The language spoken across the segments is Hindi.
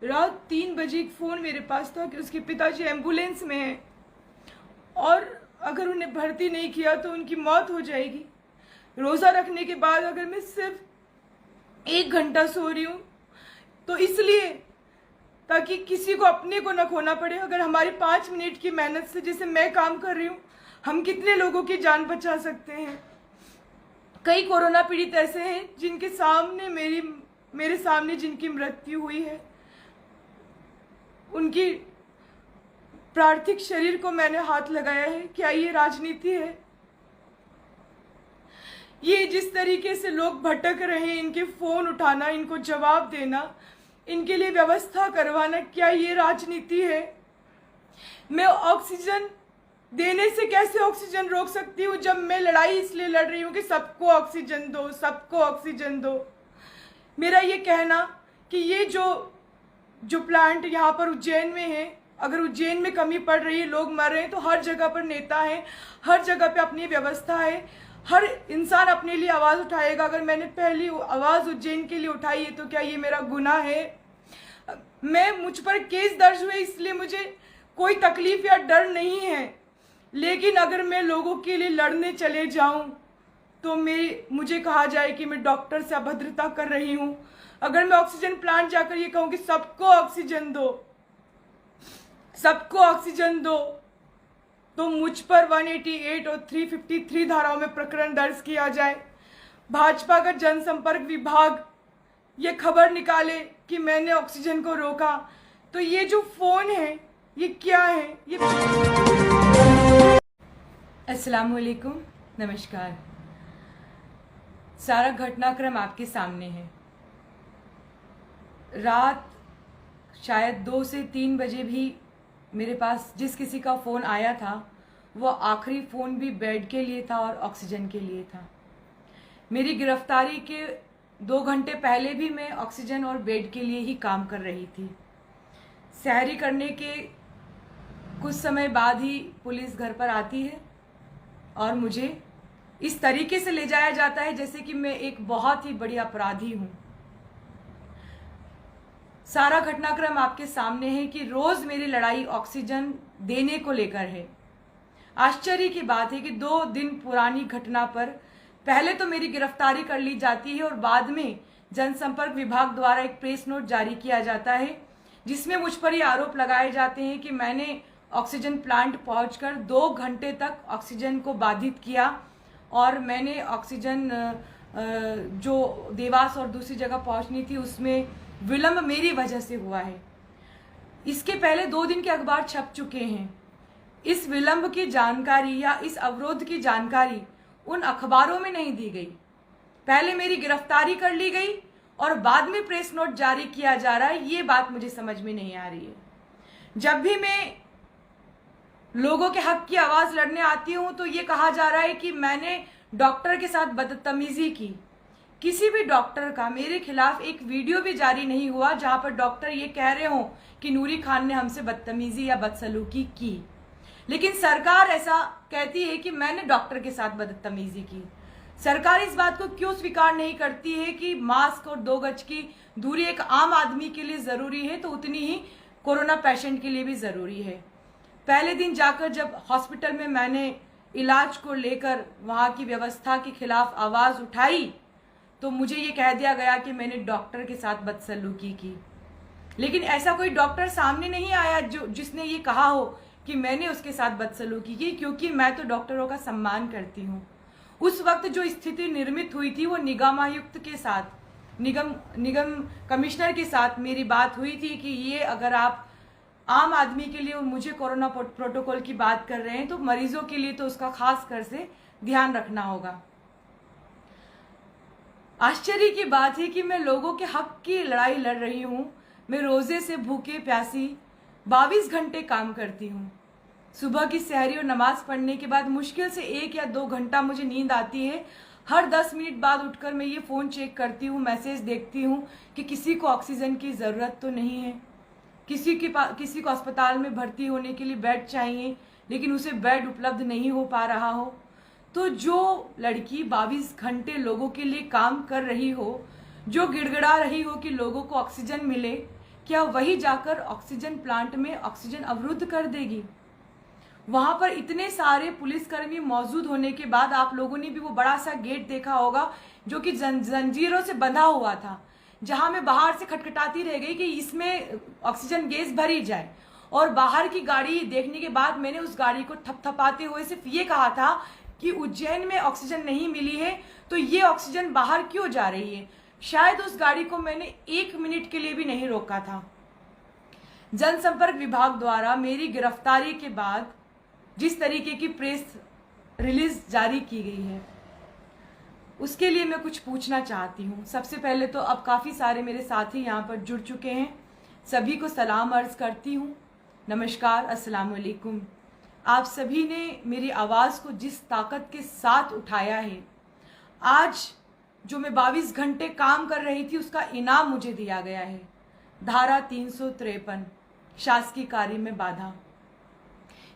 रात 3 बजे एक फ़ोन मेरे पास था कि उसके पिताजी एम्बुलेंस में हैं और अगर उन्हें भर्ती नहीं किया तो उनकी मौत हो जाएगी। रोज़ा रखने के बाद अगर मैं सिर्फ 1 घंटा सो रही हूँ तो इसलिए ताकि किसी को अपने को न खोना पड़े। अगर हमारी 5 मिनट की मेहनत से जैसे मैं काम कर रही हूँ, हम कितने लोगों की जान बचा सकते हैं। कई कोरोना पीड़ित ऐसे हैं जिनके सामने मेरे सामने जिनकी मृत्यु हुई है, उनकी पार्थिव शरीर को मैंने हाथ लगाया है। क्या ये राजनीति है? ये जिस तरीके से लोग भटक रहे हैं, इनके फ़ोन उठाना, इनको जवाब देना, इनके लिए व्यवस्था करवाना, क्या ये राजनीति है? मैं ऑक्सीजन देने से कैसे ऑक्सीजन रोक सकती हूँ जब मैं लड़ाई इसलिए लड़ रही हूँ कि सबको ऑक्सीजन दो, सबको ऑक्सीजन दो। मेरा ये कहना कि ये जो प्लांट यहाँ पर उज्जैन में है, अगर उज्जैन में कमी पड़ रही है, लोग मर रहे हैं, तो हर जगह पर नेता हैं, हर जगह पे अपनी व्यवस्था है, हर इंसान अपने लिए आवाज़ उठाएगा। अगर मैंने पहली आवाज़ उज्जैन के लिए उठाई है तो क्या ये मेरा गुनाह है? मुझ पर केस दर्ज हुए इसलिए मुझे कोई तकलीफ या डर नहीं है, लेकिन अगर मैं लोगों के लिए लड़ने चले जाऊं तो मुझे कहा जाए कि मैं डॉक्टर से अभद्रता कर रही हूं। अगर मैं ऑक्सीजन प्लांट जाकर ये कहूं कि सबको ऑक्सीजन दो, सबको ऑक्सीजन दो, तो मुझ पर 188 और 353 धाराओं में प्रकरण दर्ज किया जाए। भाजपा का जनसंपर्क विभाग ये खबर निकाले कि मैंने ऑक्सीजन को रोका, तो ये जो फोन है ये क्या है? ये अस्सलाम वालेकुम, नमस्कार। सारा घटनाक्रम आपके सामने है। रात शायद 2 से 3 बजे भी मेरे पास जिस किसी का फ़ोन आया था वो आखिरी फ़ोन भी बेड के लिए था और ऑक्सीजन के लिए था। मेरी गिरफ्तारी के 2 घंटे पहले भी मैं ऑक्सीजन और बेड के लिए ही काम कर रही थी। सहरी करने के कुछ समय बाद ही पुलिस घर पर आती है और मुझे इस तरीके से ले जाया जाता है जैसे कि मैं एक बहुत ही बड़ी अपराधी हूँ। सारा घटनाक्रम आपके सामने है कि रोज मेरी लड़ाई ऑक्सीजन देने को लेकर है। आश्चर्य की बात है कि 2 दिन पुरानी घटना पर पहले तो मेरी गिरफ्तारी कर ली जाती है और बाद में जनसंपर्क विभाग द्वारा एक प्रेस नोट जारी किया जाता है जिसमें मुझ पर ये आरोप लगाए जाते हैं कि मैंने ऑक्सीजन प्लांट पहुंचकर 2 घंटे तक ऑक्सीजन को बाधित किया और मैंने ऑक्सीजन जो देवास और दूसरी जगह पहुंचनी थी उसमें विलंब मेरी वजह से हुआ है। इसके पहले 2 दिन के अखबार छप चुके हैं। इस विलंब की जानकारी या इस अवरोध की जानकारी उन अखबारों में नहीं दी गई। पहले मेरी गिरफ्तारी कर ली गई और बाद में प्रेस नोट जारी किया जा रहा है। ये बात मुझे समझ में नहीं आ रही है। जब भी मैं लोगों के हक की आवाज लड़ने आती हूं तो ये कहा जा रहा है कि मैंने डॉक्टर के साथ बदतमीजी की। किसी भी डॉक्टर का मेरे खिलाफ एक वीडियो भी जारी नहीं हुआ जहां पर डॉक्टर ये कह रहे हो कि नूरी खान ने हमसे बदतमीजी या बदसलूकी की, लेकिन सरकार ऐसा कहती है कि मैंने डॉक्टर के साथ बदतमीजी की। सरकार इस बात को क्यों स्वीकार नहीं करती है कि मास्क और 2 गज की दूरी एक आम आदमी के लिए जरूरी है तो उतनी ही कोरोना पेशेंट के लिए भी जरूरी है। पहले दिन जाकर जब हॉस्पिटल में मैंने इलाज को लेकर वहां की व्यवस्था के खिलाफ आवाज उठाई तो मुझे ये कह दिया गया कि मैंने डॉक्टर के साथ बदसलूकी की, लेकिन ऐसा कोई डॉक्टर सामने नहीं आया जिसने ये कहा हो कि मैंने उसके साथ बदसलूकी की, क्योंकि मैं तो डॉक्टरों का सम्मान करती हूँ। उस वक्त जो स्थिति निर्मित हुई थी वो निगमायुक्त के साथ, निगम कमिश्नर के साथ मेरी बात हुई थी कि ये अगर आप आम आदमी के लिए मुझे कोरोना प्रोटोकॉल की बात कर रहे हैं तो मरीजों के लिए तो उसका खास कर से ध्यान रखना होगा। आश्चर्य की बात है कि मैं लोगों के हक की लड़ाई लड़ रही हूँ। मैं रोजे से भूखे प्यासी 22 घंटे काम करती हूँ। सुबह की सहरी और नमाज पढ़ने के बाद मुश्किल से 1 या 2 घंटा मुझे नींद आती है। हर 10 मिनट बाद उठकर मैं ये फ़ोन चेक करती हूँ, मैसेज देखती हूँ कि किसी को ऑक्सीजन की ज़रूरत तो नहीं है, किसी को अस्पताल में भर्ती होने के लिए बेड चाहिए लेकिन उसे बेड उपलब्ध नहीं हो पा रहा हो। तो जो लड़की 22 घंटे लोगों के लिए काम कर रही हो, जो गिड़गिड़ा रही हो कि लोगों को ऑक्सीजन मिले, क्या वही जाकर ऑक्सीजन प्लांट में ऑक्सीजन अवरुद्ध कर देगी? वहां पर इतने सारे पुलिसकर्मी मौजूद होने के बाद आप लोगों ने भी वो बड़ा सा गेट देखा होगा जो कि जंजीरों से बंधा हुआ था, जहां मैं बाहर से खटखटाती रह गई कि इसमें ऑक्सीजन गैस भरी जाए। और बाहर की गाड़ी देखने के बाद मैंने उस गाड़ी को थपथपाते हुए सिर्फ ये कहा था कि उज्जैन में ऑक्सीजन नहीं मिली है तो ये ऑक्सीजन बाहर क्यों जा रही है। शायद उस गाड़ी को मैंने 1 मिनट के लिए भी नहीं रोका था। जनसंपर्क विभाग द्वारा मेरी गिरफ्तारी के बाद जिस तरीके की प्रेस रिलीज जारी की गई है, उसके लिए मैं कुछ पूछना चाहती हूँ। सबसे पहले तो अब काफ़ी सारे मेरे साथी यहाँ पर जुड़ चुके हैं, सभी को सलाम अर्ज करती हूँ। नमस्कार, अस्सलाम वालेकुम। आप सभी ने मेरी आवाज़ को जिस ताकत के साथ उठाया है, आज जो मैं 22 घंटे काम कर रही थी उसका इनाम मुझे दिया गया है। धारा 353 शासकीय कार्य में बाधा,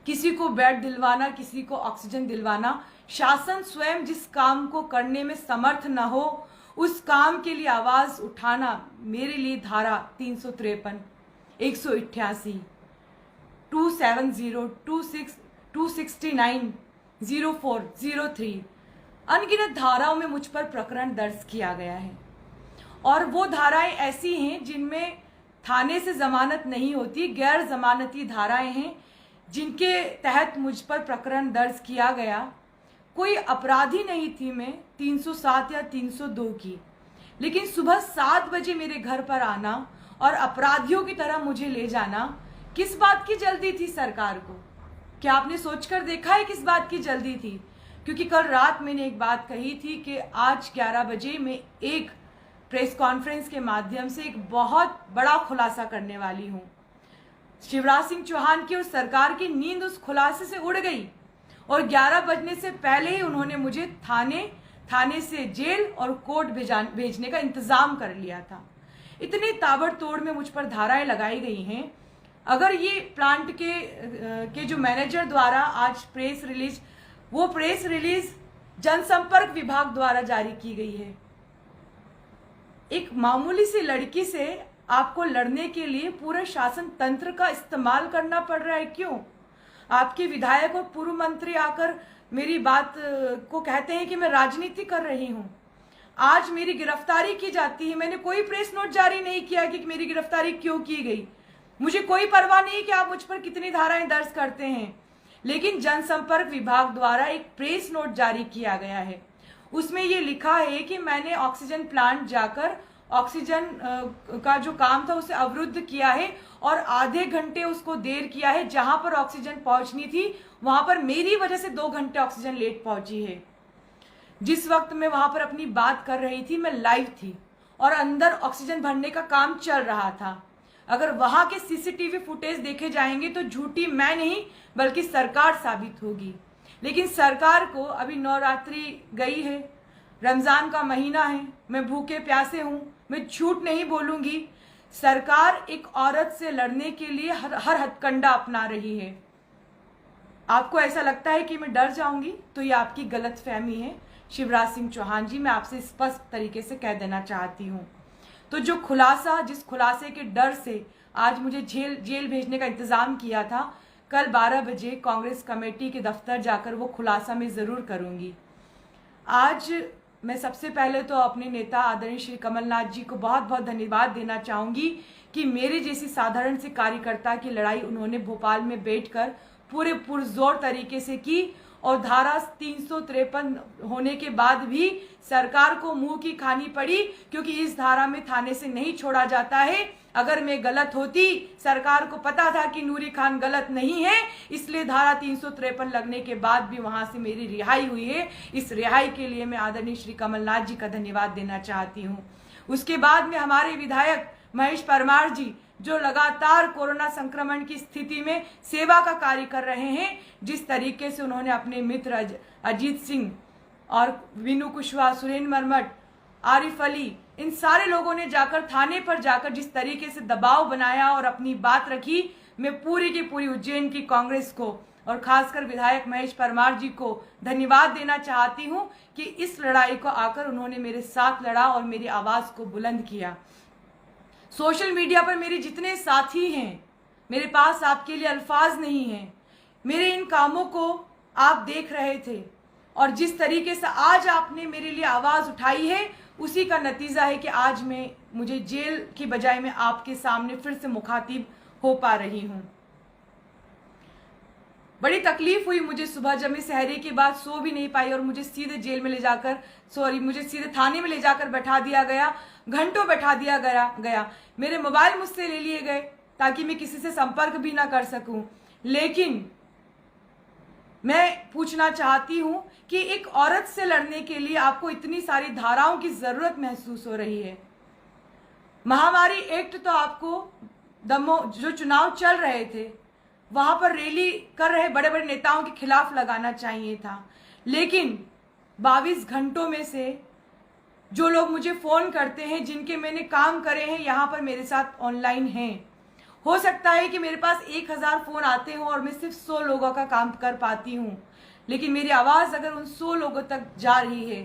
किसी को बेड दिलवाना, किसी को ऑक्सीजन दिलवाना, शासन स्वयं जिस काम को करने में समर्थ न हो उस काम के लिए आवाज उठाना मेरे लिए धारा 353, 188, 270, 26, 269, 04, 03 अनगिनत धाराओं में मुझ पर प्रकरण दर्ज किया गया है। और वो धाराएं ऐसी हैं जिनमें थाने से जमानत नहीं होती, गैर जमानती धाराएं हैं जिनके तहत मुझ पर प्रकरण दर्ज किया गया। कोई अपराधी नहीं थी मैं 307 या 302 की, लेकिन सुबह 7 बजे मेरे घर पर आना और अपराधियों की तरह मुझे ले जाना, किस बात की जल्दी थी सरकार को? क्या आपने सोचकर देखा है किस बात की जल्दी थी? क्योंकि कल रात मैंने एक बात कही थी कि आज 11 बजे मैं एक प्रेस कॉन्फ्रेंस के माध्यम से एक बहुत बड़ा खुलासा करने वाली हूँ। शिवराज सिंह चौहान की और सरकार की नींद उस खुलासे से उड़ गई और 11 बजने से पहले ही उन्होंने मुझे थाने से जेल और कोर्ट भेजने का इंतजाम कर लिया था। इतने ताबड़तोड़ में मुझ पर धाराएं लगाई गई हैं। अगर ये प्लांट के जो मैनेजर द्वारा आज वो प्रेस रिलीज जनसंपर्क विभाग द्वारा जारी की गई है। एक मामूली सी लड़की से आपको लड़ने के लिए पूरे शासन तंत्र का इस्तेमाल करना पड़ रहा है, क्यों? आपके विधायक और पूर्व मंत्री आकर मेरी बात को कहते हैं कि मैं राजनीति कर रही हूं। आज मेरी गिरफ्तारी की जाती है, मैंने कोई प्रेस नोट जारी नहीं किया कि मेरी गिरफ्तारी क्यों की गई। मुझे कोई परवाह नहीं कि आप मुझ पर कितनी धाराएं दर्ज करते हैं, लेकिन जनसंपर्क विभाग द्वारा एक प्रेस नोट जारी किया गया है। उसमें ये लिखा है कि मैंने ऑक्सीजन प्लांट जाकर ऑक्सीजन का जो काम था उसे अवरुद्ध किया है और आधे घंटे उसको देर किया है। जहां पर ऑक्सीजन पहुंचनी थी वहां पर मेरी वजह से 2 घंटे ऑक्सीजन लेट पहुंची है। जिस वक्त मैं वहां पर अपनी बात कर रही थी मैं लाइव थी और अंदर ऑक्सीजन भरने का काम चल रहा था। अगर वहां के सीसीटीवी फुटेज देखे जाएंगे तो झूठी मैं नहीं बल्कि सरकार साबित होगी। लेकिन सरकार को अभी नवरात्रि गई है, रमजान का महीना है, मैं भूखे प्यासे हूं, मैं झूठ नहीं बोलूंगी। सरकार एक औरत से लड़ने के लिए हर हथकंडा अपना रही है। आपको ऐसा लगता है कि मैं डर जाऊंगी तो ये आपकी गलतफहमी है। शिवराज सिंह चौहान जी, मैं आपसे स्पष्ट तरीके से कह देना चाहती हूँ। तो जिस खुलासे के डर से आज मुझे जेल भेजने का इंतजाम किया था, कल 12 बजे कांग्रेस कमेटी के दफ्तर जाकर वो खुलासा मैं जरूर करूंगी। आज मैं सबसे पहले तो अपने नेता आदरणीय श्री कमलनाथ जी को बहुत बहुत धन्यवाद देना चाहूंगी कि मेरे जैसी साधारण से कार्यकर्ता की लड़ाई उन्होंने भोपाल में बैठकर पूरे पुरजोर तरीके से की और धारा 353 होने के बाद भी सरकार को मुंह की खानी पड़ी, क्योंकि इस धारा में थाने से नहीं छोड़ा जाता है। अगर मैं गलत होती, सरकार को पता था कि नूरी खान गलत नहीं है, इसलिए धारा 353 लगने के बाद भी वहां से मेरी रिहाई हुई है। इस रिहाई के लिए मैं आदरणीय श्री कमलनाथ जी का धन्यवाद देना चाहती हूँ। उसके बाद में हमारे विधायक महेश परमार जी, जो लगातार कोरोना संक्रमण की स्थिति में सेवा का कार्य कर रहे हैं, जिस तरीके से उन्होंने अपने मित्र अजीत सिंह और विनू कुशवाहा, सुरेंद्र मरमट, आरिफ अली, इन सारे लोगों ने जाकर थाने पर जाकर जिस तरीके से दबाव बनाया और अपनी बात रखी, मैं पूरी की पूरी उज्जैन की कांग्रेस को और खासकर विधायक महेश परमार जी को धन्यवाद देना चाहती हूं कि इस लड़ाई को आकर उन्होंने मेरे साथ लड़ा और मेरी आवाज को बुलंद किया। सोशल मीडिया पर मेरे जितने साथी हैं, मेरे पास आपके लिए अल्फाज नहीं हैं। मेरे इन कामों को आप देख रहे थे और जिस तरीके से आज आपने मेरे लिए आवाज़ उठाई है, उसी का नतीजा है कि आज मुझे जेल की बजाय मैं आपके सामने फिर से मुखातिब हो पा रही हूँ। बड़ी तकलीफ हुई मुझे सुबह, जब मैं सहरे के बाद सो भी नहीं पाई और मुझे सीधे जेल में ले जाकर मुझे सीधे थाने में ले जाकर बैठा दिया गया, घंटों बैठा दिया गया। मेरे मोबाइल मुझसे ले लिए गए ताकि मैं किसी से संपर्क भी ना कर सकूं। लेकिन मैं पूछना चाहती हूं कि एक औरत से लड़ने के लिए आपको इतनी सारी धाराओं की जरूरत महसूस हो रही है। महामारी एक्ट तो आपको जो चुनाव चल रहे थे वहां पर रैली कर रहे बड़े बड़े नेताओं के खिलाफ लगाना चाहिए था, लेकिन 22 घंटों में से जो लोग मुझे फोन करते हैं, जिनके मैंने काम करे हैं, यहाँ पर मेरे साथ ऑनलाइन हैं। हो सकता है कि मेरे पास 1000 फोन आते हों और मैं सिर्फ 100 लोगों का काम कर पाती हूँ, लेकिन मेरी आवाज़ अगर उन 100 लोगों तक जा रही है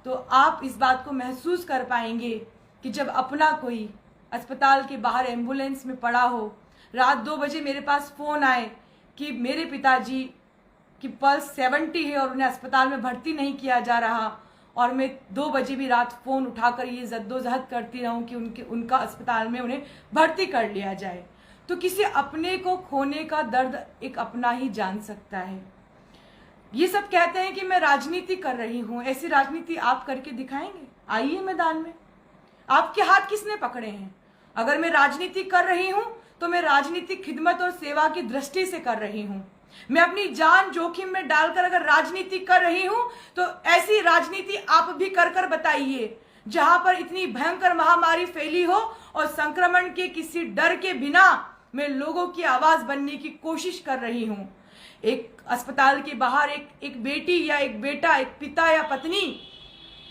तो आप इस बात को महसूस कर पाएंगे कि जब अपना कोई अस्पताल के बाहर एम्बुलेंस में पड़ा हो, रात 2 बजे मेरे पास फ़ोन आए कि मेरे पिताजी की पल्स 70 है और उन्हें अस्पताल में भर्ती नहीं किया जा रहा, और मैं 2 बजे भी रात फ़ोन उठाकर ये जद्दोजहद करती रहूं कि उनका अस्पताल में उन्हें भर्ती कर लिया जाए। तो किसी अपने को खोने का दर्द एक अपना ही जान सकता है। ये सब कहते हैं कि मैं राजनीति कर रही हूँ, ऐसी राजनीति आप करके दिखाएंगे? आइए मैदान में। आपके हाथ किसने पकड़े हैं? अगर मैं राजनीति कर रही हूँ तो मैं राजनीतिक खिदमत और सेवा की दृष्टि से कर रही हूँ। मैं अपनी जान जोखिम में डालकर अगर राजनीति कर रही हूँ तो ऐसी राजनीति आप भी कर कर बताइए, जहां पर इतनी भयंकर महामारी फैली हो और संक्रमण के किसी डर के बिना मैं लोगों की आवाज बनने की कोशिश कर रही हूँ। एक अस्पताल के बाहर एक बेटी या एक बेटा, एक पिता या पत्नी,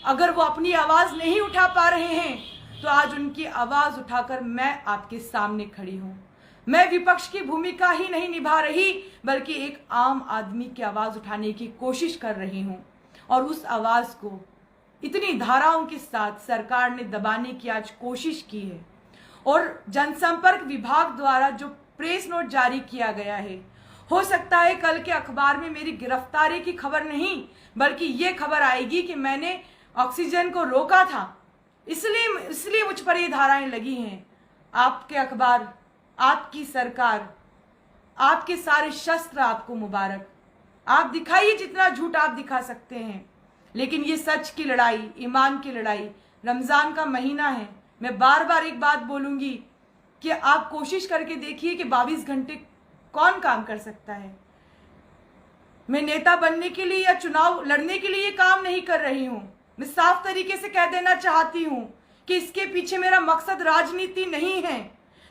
अगर वो अपनी आवाज नहीं उठा पा रहे हैं तो आज उनकी आवाज उठाकर मैं आपके सामने खड़ी हूँ। मैं विपक्ष की भूमिका ही नहीं निभा रही, बल्कि एक आम आदमी की आवाज उठाने की कोशिश कर रही हूँ। और उस आवाज को इतनी धाराओं के साथ सरकार ने दबाने की आज कोशिश की है। और जनसंपर्क विभाग द्वारा जो प्रेस नोट जारी किया गया है, हो सकता है कल के अखबार में मेरी गिरफ्तारी की खबर नहीं, बल्कि ये खबर आएगी कि मैंने ऑक्सीजन को रोका था, इसलिए मुझ पर ये धाराएं लगी हैं। आपके अखबार, आपकी सरकार, आपके सारे शस्त्र आपको मुबारक। आप दिखाइए जितना झूठ आप दिखा सकते हैं, लेकिन ये सच की लड़ाई, ईमान की लड़ाई, रमजान का महीना है। मैं बार बार एक बात बोलूंगी कि आप कोशिश करके देखिए कि 22 घंटे कौन काम कर सकता है। मैं नेता बनने के लिए या चुनाव लड़ने के लिए ये काम नहीं कर रही हूं। मैं साफ तरीके से कह देना चाहती हूं कि इसके पीछे मेरा मकसद राजनीति नहीं है,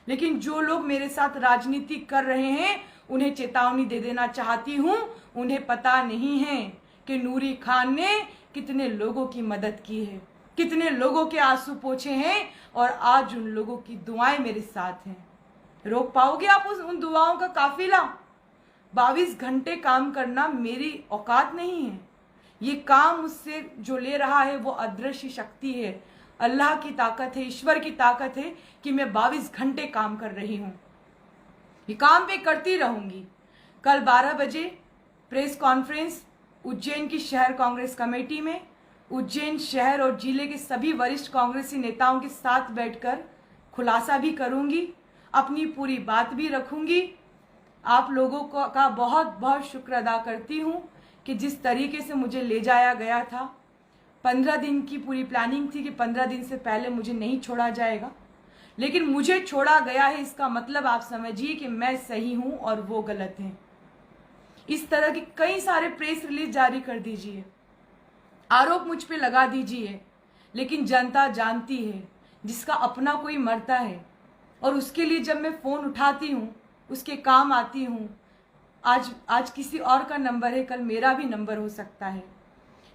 लेकिन जो लोग मेरे साथ राजनीति कर रहे हैं उन्हें चेतावनी दे देना चाहती हूं। उन्हें पता नहीं है कि नूरी खान ने कितने लोगों की मदद की है, कितने लोगों के आंसू पोंछे हैं, और आज उन लोगों की दुआएं मेरे साथ हैं। रोक पाओगे आप उन दुआओं का काफिला? 22 घंटे काम करना मेरी औकात नहीं है। ये काम मुझसे जो ले रहा है वो अदृश्य शक्ति है, अल्लाह की ताकत है, ईश्वर की ताकत है कि मैं 22 घंटे काम कर रही हूँ। ये काम मैं करती रहूंगी। कल 12 बजे प्रेस कॉन्फ्रेंस उज्जैन की शहर कांग्रेस कमेटी में, उज्जैन शहर और जिले के सभी वरिष्ठ कांग्रेसी नेताओं के साथ बैठकर खुलासा भी करूंगी, अपनी पूरी बात भी रखूंगी। आप लोगों का बहुत बहुत शुक्र अदा करती हूँ कि जिस तरीके से मुझे ले जाया गया था, 15 दिन की पूरी प्लानिंग थी कि 15 दिन से पहले मुझे नहीं छोड़ा जाएगा, लेकिन मुझे छोड़ा गया है। इसका मतलब आप समझिए कि मैं सही हूं और वो गलत हैं। इस तरह की कई सारे प्रेस रिलीज जारी कर दीजिए, आरोप मुझ पे लगा दीजिए, लेकिन जनता जानती है जिसका अपना कोई मरता है और उसके लिए जब मैं फोन उठाती हूँ, उसके काम आती हूँ। आज किसी और का नंबर है, कल मेरा भी नंबर हो सकता है।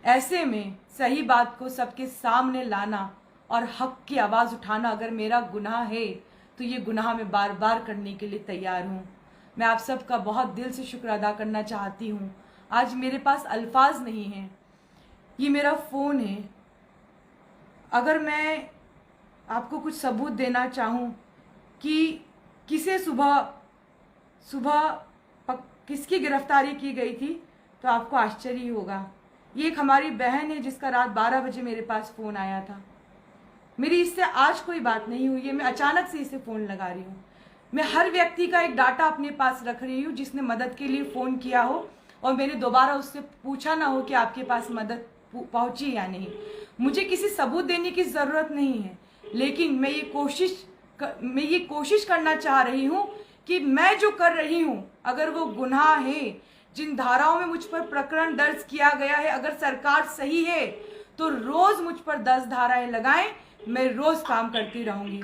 ऐसे में सही बात को सबके सामने लाना और हक की आवाज़ उठाना अगर मेरा गुनाह है तो ये गुनाह मैं बार बार करने के लिए तैयार हूँ। मैं आप सबका बहुत दिल से शुक्र अदा करना चाहती हूँ। आज मेरे पास अल्फाज नहीं हैं। ये मेरा फ़ोन है, अगर मैं आपको कुछ सबूत देना चाहूँ कि किसे सुबह किसकी गिरफ्तारी की गई थी, तो आपको आश्चर्य होगा। ये एक हमारी बहन है जिसका रात 12 बजे मेरे पास फ़ोन आया था। मेरी इससे आज कोई बात नहीं हुई है, मैं अचानक से इसे फ़ोन लगा रही हूँ। मैं हर व्यक्ति का एक डाटा अपने पास रख रही हूँ जिसने मदद के लिए फ़ोन किया हो और मैंने दोबारा उससे पूछा ना हो कि आपके पास मदद पहुँची या नहीं। मुझे किसी सबूत देने की ज़रूरत नहीं है, लेकिन मैं ये कोशिश करना चाह रही हूँ कि मैं जो कर रही हूँ अगर वो गुनाह है, जिन धाराओं में मुझ पर प्रकरण दर्ज किया गया है, अगर सरकार सही है तो रोज मुझ पर 10 धाराएं लगाएं, मैं रोज काम करती रहूंगी।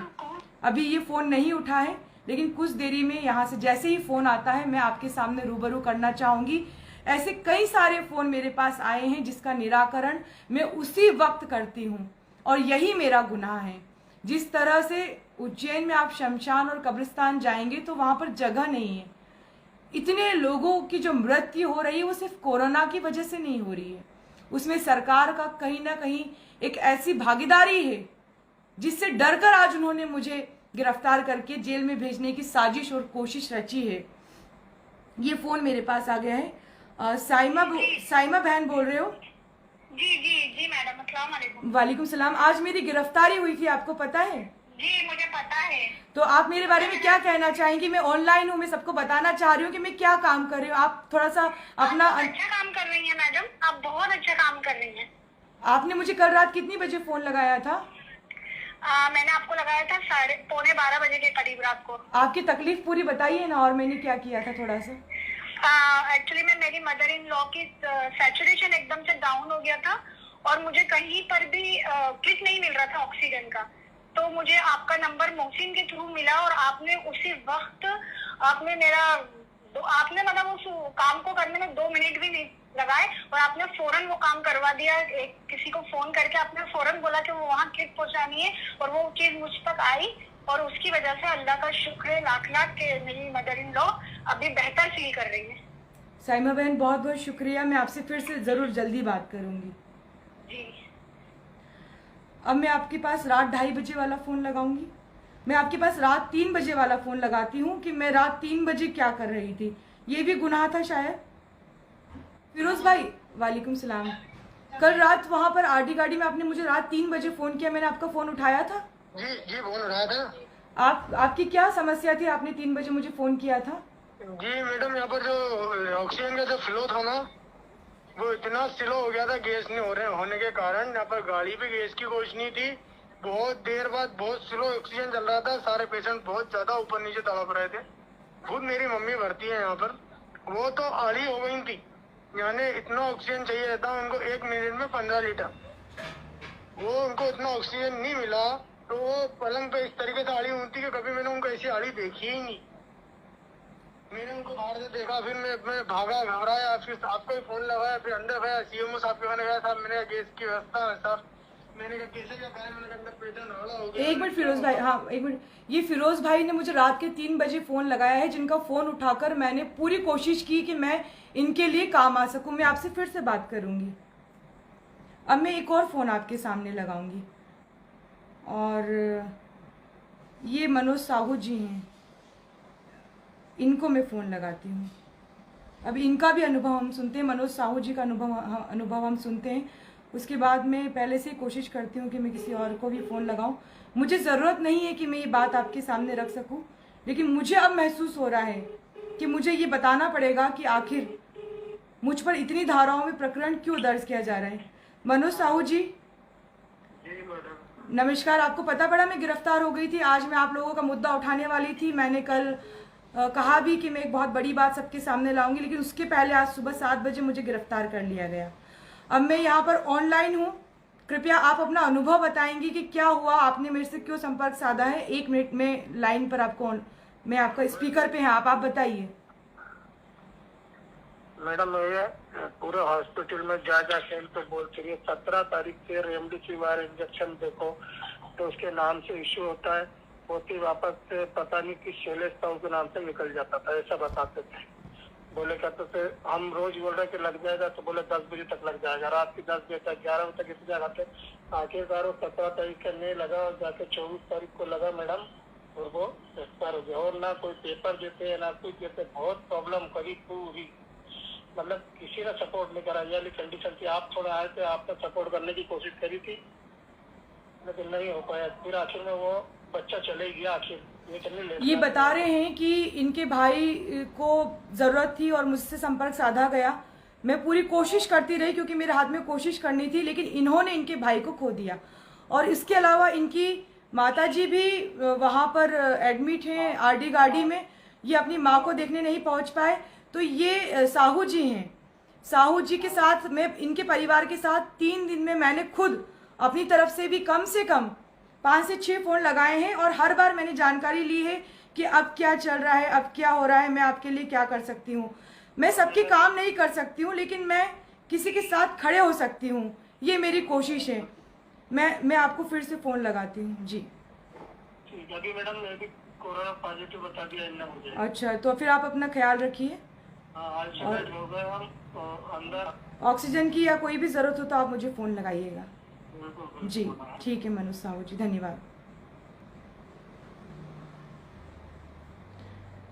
अभी ये फोन नहीं उठा है, लेकिन कुछ देरी में यहाँ से जैसे ही फोन आता है मैं आपके सामने रूबरू करना चाहूंगी। ऐसे कई सारे फोन मेरे पास आए हैं जिसका निराकरण मैं उसी वक्त करती हूँ और यही मेरा गुनाह है। जिस तरह से उज्जैन में आप शमशान और कब्रिस्तान जाएंगे तो वहां पर जगह नहीं है। इतने लोगों की जो मृत्यु हो रही है वो सिर्फ कोरोना की वजह से नहीं हो रही है, उसमें सरकार का कहीं ना कहीं एक ऐसी भागीदारी है जिससे डरकर आज उन्होंने मुझे गिरफ्तार करके जेल में भेजने की साजिश और कोशिश रची है। ये फोन मेरे पास आ गया है। साइमा बहन बोल रहे हो? जी जी जी मैडम, अस्सलाम वालेकुम। वालेकुम सलाम। आज मेरी गिरफ्तारी हुई थी, आपको पता है? जी मुझे पता है। तो आप मेरे बारे में क्या कहना चाहेंगी? मैं ऑनलाइन हूँ, मैं सबको बताना चाह रही हूँ कि मैं क्या काम कर रही हूँ। आप थोड़ा सा अपना अच्छा काम कर रही हैं मैडम, आप बहुत अच्छा काम कर रही हैं। आपने मुझे कल रात कितनी बजे फोन लगाया था? मैंने आपको लगाया था 11:15 बजे के करीब रात को। आपकी तकलीफ पूरी बताइए ना, और मैंने क्या किया था थोड़ा सा। एक्चुअली में मेरी मदर इन लॉ की सैचुरेशन एकदम से डाउन हो गया था और मुझे कहीं पर भी किट नहीं मिल रहा था ऑक्सीजन का। तो मुझे आपका नंबर मोहसिन के थ्रू मिला और आपने उसी वक्त आपने मतलब उस काम को करने में 2 मिनट भी नहीं लगाए और आपने फौरन वो काम करवा दिया। किसी को फोन करके आपने फौरन बोला कि वो वहाँ किट पहुंचानी है और वो चीज मुझ तक आई और उसकी वजह से अल्लाह का शुक्र है लाख लाख के मेरी मदर इन लॉ अभी बेहतर फील कर रही है। साइमा बहन बहुत बहुत शुक्रिया, मैं आपसे फिर से जरूर जल्दी बात करूंगी जी। अब मैं आपके पास रात 2:30 बजे वाला फोन लगाऊंगी। मैं आपके पास रात 3 बजे वाला फोन लगाती हूँ कि मैं रात 3 बजे क्या कर रही थी। ये भी गुनाह था शायद। फिरोज भाई वालेकुम सलाम। कल रात वहाँ पर आरडी गाड़ी में आपने मुझे रात 3 बजे फोन किया, मैंने आपका फोन उठाया था? जी जी फोन उठाया था। आपकी क्या समस्या थी? आपने 3 बजे मुझे फोन किया था। जी मैडम, यहाँ पर जो ऑक्सीजन का जो फ्लो था ना वो इतना स्लो हो गया था गैस नहीं होने के कारण। यहाँ पर गाड़ी भी गैस की कोशिश नहीं थी। बहुत देर बाद बहुत स्लो ऑक्सीजन चल रहा था। सारे पेशेंट बहुत ज्यादा ऊपर नीचे तड़प रहे थे। खुद मेरी मम्मी भर्ती है यहाँ पर, वो तो आड़ी हो गई थी। यानी इतना ऑक्सीजन चाहिए रहता उनको 1 मिनट में 15 लीटर। वो उनको इतना ऑक्सीजन नहीं मिला तो वो पलंग पे इस तरीके से आड़ी होती कि कभी मैंने उनको ऐसी आड़ी देखी ही नहीं। मैंने उनको बाहर से देखा, फिर मैं भागा, घबराया, फिर आपको ही फोन लगाया, फिर अंदर गया, सीएमओ साहब के मैंने गया साहब मैंने गैस की व्यवस्था है सर। मैंने कहा कैसे क्या कहा, मैंने अंदर पेटेंट हाड़ा हो गया। एक मिनट फिरोज भाई, हाँ एक मिनट। ये फिरोज भाई ने मुझे रात के 3 बजे फोन लगाया है, जिनका फोन उठाकर मैंने पूरी कोशिश की कि मैं इनके लिए काम आ सकूं। मैं आपसे फिर से बात करूंगी। अब मैं एक और फोन आपके सामने लगाऊंगी और ये मनोज साहू जी हैं, इनको मैं फ़ोन लगाती हूँ। अब इनका भी अनुभव हम सुनते हैं, मनोज साहू जी का अनुभव हम सुनते हैं। उसके बाद मैं पहले से कोशिश करती हूँ कि मैं किसी और को भी फ़ोन लगाऊं। मुझे ज़रूरत नहीं है कि मैं ये बात आपके सामने रख सकूं, लेकिन मुझे अब महसूस हो रहा है कि मुझे ये बताना पड़ेगा कि आखिर मुझ पर इतनी धाराओं में प्रकरण क्यों दर्ज किया जा रहा है। मनोज साहू जी नमस्कार। आपको पता पड़ा मैं गिरफ्तार हो गई थी। आज मैं आप लोगों का मुद्दा उठाने वाली थी। मैंने कल कहा भी कि मैं एक बहुत बड़ी बात सबके सामने लाऊंगी, लेकिन उसके पहले आज सुबह 7 बजे मुझे गिरफ्तार कर लिया गया। अब मैं यहाँ पर ऑनलाइन हूँ। कृपया आप अपना अनुभव बताएंगी कि क्या हुआ, आपने मेरे से क्यों संपर्क साधा है। 1 मिनट में लाइन पर मैं आपका स्पीकर पे है, आप बताइए। मैडम ये पूरे हॉस्पिटल में जा कैंप तो बोलते रही 17 तारीख से रेमडेसिविर इंजेक्शन देखो तो उसके नाम से इश्यू होता है, होती वापस से पता नहीं किस शैलेश था उसके नाम से निकल जाता था, ऐसा बताते थे। बोले क्या तो फिर हम रोज बोल रहे कि लग जाएगा, तो बोले 10 बजे तक लग जाएगा, रात के 10 बजे तक 11 बजे तक इस जगह पे। आखिरकार वो 17 तारीख का नहीं लगा और जाके 24 तारीख को लगा मैडम, और वो एक्सपायर हो गया। और ना कोई पेपर देते हैं ना कुछ देते, बहुत प्रॉब्लम करी पूरी, मतलब किसी ने सपोर्ट नहीं करा। ये कंडीशन थी, आप थोड़ा आए थे, आपने सपोर्ट करने की कोशिश करी थी लेकिन नहीं हो पाया। फिर आखिर में वो बच्चा चले गया। आखिर ये बता रहे हैं कि इनके भाई को ज़रूरत थी और मुझसे संपर्क साधा गया। मैं पूरी कोशिश करती रही क्योंकि मेरे हाथ में कोशिश करनी थी, लेकिन इन्होंने इनके भाई को खो दिया। और इसके अलावा इनकी माताजी भी वहाँ पर एडमिट हैं आरडी गाड़ी में, ये अपनी माँ को देखने नहीं पहुँच पाए। तो ये साहू जी हैं, साहू जी के साथ मैं इनके परिवार के साथ 3 दिन में मैंने खुद अपनी तरफ से भी कम 5 से 6 फ़ोन लगाए हैं और हर बार मैंने जानकारी ली है कि अब क्या चल रहा है, अब क्या हो रहा है, मैं आपके लिए क्या कर सकती हूँ। मैं सबके काम नहीं कर सकती हूँ, लेकिन मैं किसी के साथ खड़े हो सकती हूँ, ये मेरी कोशिश है। मैं आपको फिर से फ़ोन लगाती हूँ जी। ठीक है, अभी मैडम मैं भी कोरोना पॉजिटिव बता दिया इन्होंने मुझे। अच्छा, तो फिर आप अपना ख्याल रखिए। आइसोलेट हो गए हम अंदर। ऑक्सीजन की या कोई भी ज़रूरत हो तो आप मुझे फ़ोन लगाइएगा जी। ठीक है मनोज साहू जी, धन्यवाद।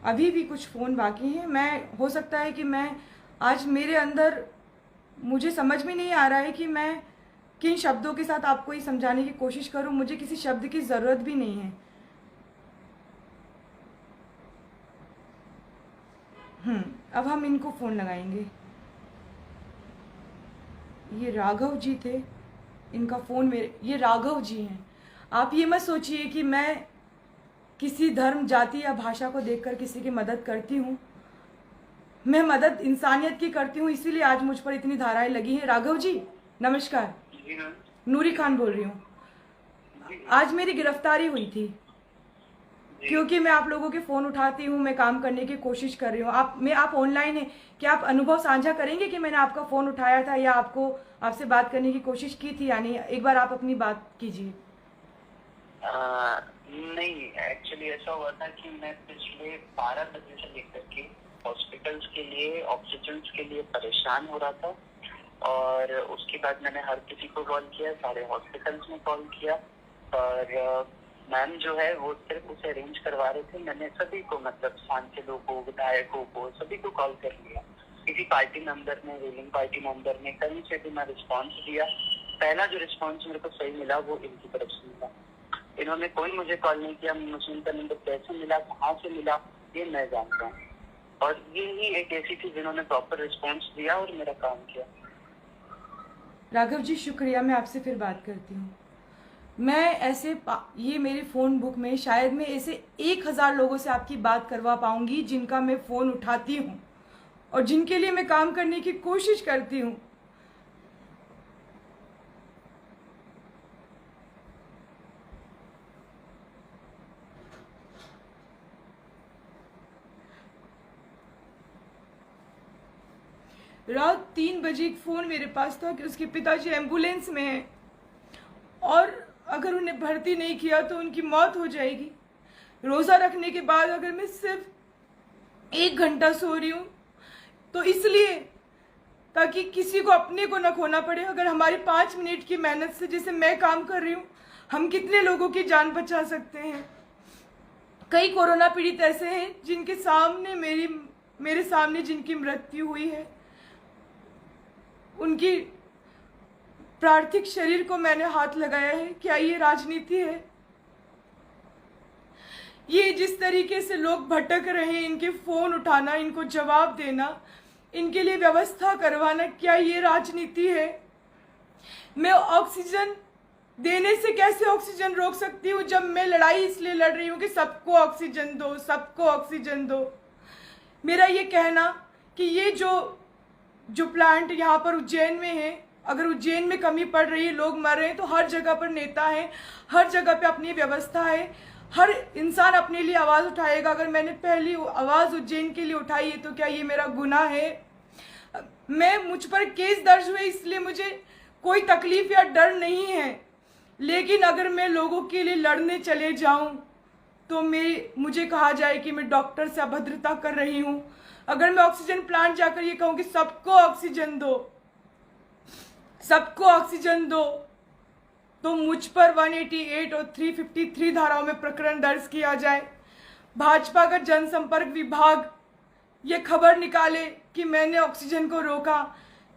अभी भी कुछ फ़ोन बाकी हैं। मैं हो सकता है कि मैं आज मेरे अंदर मुझे समझ में नहीं आ रहा है कि मैं किन शब्दों के साथ आपको ये समझाने की कोशिश करूं। मुझे किसी शब्द की ज़रूरत भी नहीं है। अब हम इनको फ़ोन लगाएंगे। ये राघव जी थे, इनका फ़ोन मेरे, ये राघव जी हैं। आप ये मत सोचिए कि मैं किसी धर्म, जाति या भाषा को देखकर किसी की मदद करती हूँ। मैं मदद इंसानियत की करती हूँ, इसीलिए आज मुझ पर इतनी धाराएं लगी हैं। राघव जी नमस्कार, नूरी खान बोल रही हूँ। आज मेरी गिरफ्तारी हुई थी क्योंकि मैं आप लोगों के फ़ोन उठाती हूँ, मैं काम करने की कोशिश कर रही हूँ। आप ऑनलाइन हैं, क्या आप अनुभव साझा करेंगे कि मैंने आपका फ़ोन उठाया था या आपसे बात करने की कोशिश की थी? यानी एक बार आप अपनी बात कीजिए। नहीं, एक्चुअली ऐसा हुआ था कि मैं पिछले 12 बजे से लेकर के हॉस्पिटल्स के लिए ऑक्सीजन के लिए परेशान हो रहा था, और उसके बाद मैंने हर किसी को कॉल किया, सारे हॉस्पिटल्स में कॉल किया, और मैम जो है वो सिर्फ उसे अरेंज करवा रहे थे। मैंने सभी को, मतलब सांसदों को, विधायकों को, सभी को कॉल कर लिया। किसी पार्टी मेंबर ने, रूलिंग पार्टी मेंबर ने, कहीं से भी मैं रिस्पॉन्स दिया। पहला जो रिस्पॉन्स मेरे को सही मिला वो इनकी तरफ से मिला। इन्होंने कोई मुझे कॉल नहीं किया। मुझे इनका नंबर कैसे मिला, कहाँ से मिला, ये मैं जानता हूँ। और ये ही एक ऐसी थी जिन्होंने प्रॉपर रिस्पॉन्स दिया और मेरा काम किया। राघव जी शुक्रिया, मैं आपसे फिर बात करती हूँ। मैं ये मेरे फ़ोन बुक में शायद मैं ऐसे 1000 लोगों से आपकी बात करवा पाऊंगी जिनका मैं फ़ोन उठाती हूँ और जिनके लिए मैं काम करने की कोशिश करती हूँ। रात 3 बजे एक फ़ोन मेरे पास था कि उसके पिताजी एम्बुलेंस में हैं और अगर उन्हें भर्ती नहीं किया तो उनकी मौत हो जाएगी। रोज़ा रखने के बाद अगर मैं सिर्फ 1 घंटा सो रही हूँ तो इसलिए ताकि किसी को अपने को ना खोना पड़े। अगर हमारी 5 मिनट की मेहनत से, जैसे मैं काम कर रही हूँ, हम कितने लोगों की जान बचा सकते हैं। कई कोरोना पीड़ित ऐसे हैं जिनके सामने मेरे सामने जिनकी मृत्यु हुई है, उनकी पार्थिव शरीर को मैंने हाथ लगाया है। क्या ये राजनीति है? ये जिस तरीके से लोग भटक रहे हैं, इनके फोन उठाना, इनको जवाब देना, इनके लिए व्यवस्था करवाना, क्या ये राजनीति है? मैं ऑक्सीजन देने से कैसे ऑक्सीजन रोक सकती हूँ जब मैं लड़ाई इसलिए लड़ रही हूँ कि सबको ऑक्सीजन दो, सबको ऑक्सीजन दो। मेरा ये कहना कि ये जो प्लांट यहाँ पर उज्जैन में है, अगर उज्जैन में कमी पड़ रही है, लोग मर रहे हैं, तो हर जगह पर नेता है, हर जगह पे अपनी व्यवस्था है, हर इंसान अपने लिए आवाज़ उठाएगा। अगर मैंने पहली आवाज़ उज्जैन के लिए उठाई है तो क्या ये मेरा गुनाह है? मुझ पर केस दर्ज हुए इसलिए मुझे कोई तकलीफ या डर नहीं है, लेकिन अगर मैं लोगों के लिए लड़ने चले जाऊं तो मुझे कहा जाए कि मैं डॉक्टर से अभद्रता कर रही हूँ। अगर मैं ऑक्सीजन प्लांट जाकर ये कहूँ कि सबको ऑक्सीजन दो, सबको ऑक्सीजन दो, तो मुझ पर 188 और 353 धाराओं में प्रकरण दर्ज किया जाए। भाजपा का जनसंपर्क विभाग ये खबर निकाले कि मैंने ऑक्सीजन को रोका।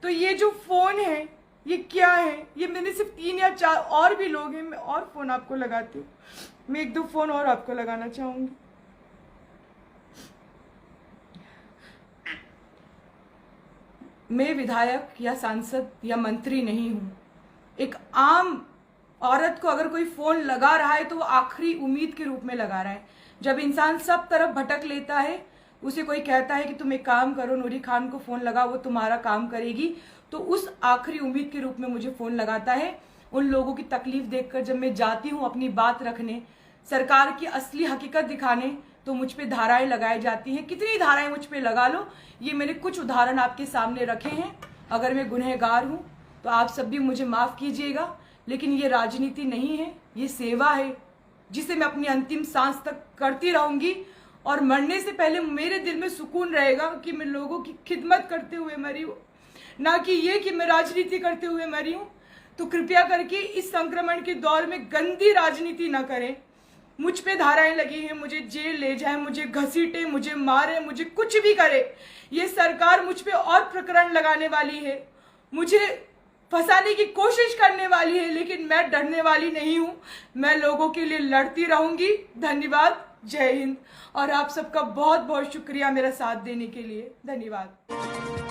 तो ये जो फोन है ये क्या है? ये मैंने सिर्फ 3 या 4 और भी लोग हैं। मैं और फोन आपको लगाती हूँ, मैं 1-2 फोन और आपको लगाना चाहूंगी। मैं विधायक या सांसद या मंत्री नहीं हूं। एक आम औरत को अगर कोई फोन लगा रहा है तो वो आखिरी उम्मीद के रूप में लगा रहा है। जब इंसान सब तरफ भटक लेता है, उसे कोई कहता है कि तुम एक काम करो, नूरी खान को फोन लगा, वो तुम्हारा काम करेगी, तो उस आखिरी उम्मीद के रूप में मुझे फोन लगाता है। उन लोगों की तकलीफ देखकर जब मैं जाती हूँ अपनी बात रखने, सरकार की असली हकीकत दिखाने, तो मुझ पे धाराएं लगाई जाती हैं। कितनी धाराएं मुझ पे लगा लो, ये मैंने कुछ उदाहरण आपके सामने रखे हैं। अगर मैं गुनहगार हूँ तो आप सब भी मुझे माफ कीजिएगा, लेकिन ये राजनीति नहीं है, ये सेवा है जिसे मैं अपनी अंतिम सांस तक करती रहूंगी। और मरने से पहले मेरे दिल में सुकून रहेगा कि मैं लोगों की खिदमत करते हुए मरी हूँ, ना कि ये कि मैं राजनीति करते हुए मरी हूँ। तो कृपया करके इस संक्रमण के दौर में गंदी राजनीति ना करें। मुझ पे धाराएं लगी हैं, मुझे जेल ले जाए, मुझे घसीटे, मुझे मारे, मुझे कुछ भी करे, ये सरकार मुझ पे और प्रकरण लगाने वाली है, मुझे फंसाने की कोशिश करने वाली है, लेकिन मैं डरने वाली नहीं हूं। मैं लोगों के लिए लड़ती रहूंगी। धन्यवाद, जय हिंद। और आप सबका बहुत बहुत शुक्रिया मेरा साथ देने के लिए। धन्यवाद।